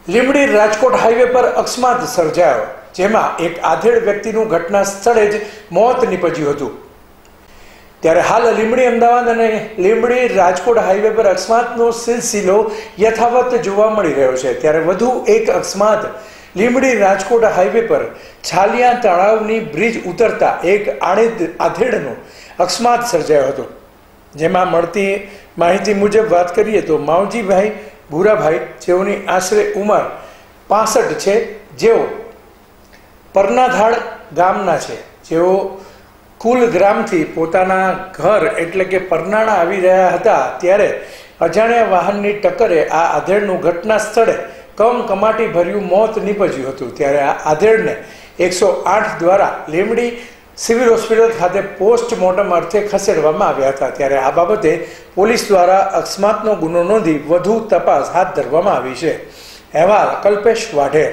Limbdi Rajkot highway પર અકસ્માત સર્જાયો, જેમાં એક આધેડ વ્યક્તિનું ઘટના સ્થળે જ મોત નીપજ્યું હતું। ત્યારે હાલ લીંબડી અમદાવાદ અને લીંબડી રાજકોટ હાઈવે પર અકસ્માતનો સિલસિલો યથાવત જોવા મળી રહ્યો છે। ત્યારે વધુ એક અકસ્માત લીંબડી રાજકોટ હાઈવે પર છાલિયા તળાવની બ્રિજ ઉતરતા એક આધેડનો અકસ્માત સર્જાયો હતો, જેમાં મળતી માહિતી મુજબ વાત કરીએ તો માવજીભાઈ ભૂરાભાઈ, જેઓની આશરે ઉંમર 65 છે, જેઓ પરનાધાડ ગામના છે, જેઓ કુલ ગ્રામથી પોતાના ઘર એટલે કે પરનાળા આવી રહ્યા હતા, ત્યારે અજાણ્યા વાહનની ટક્કરે આ આધેડનું ઘટના સ્થળે કમકમાટી ભર્યું મોત નીપજ્યું હતું। ત્યારે આ આધેડને 108 દ્વારા લીંબડી સિવિલ હોસ્પિટલ ખાતે પોસ્ટમોર્ટમ અર્થે ખસેડવામાં આવ્યા હતા। ત્યારે આ બાબતે પોલીસ દ્વારા અકસ્માતનો ગુનો નોંધી વધુ તપાસ હાથ ધરવામાં આવી છે। અહેવાલ કલ્પેશ વાઢેર।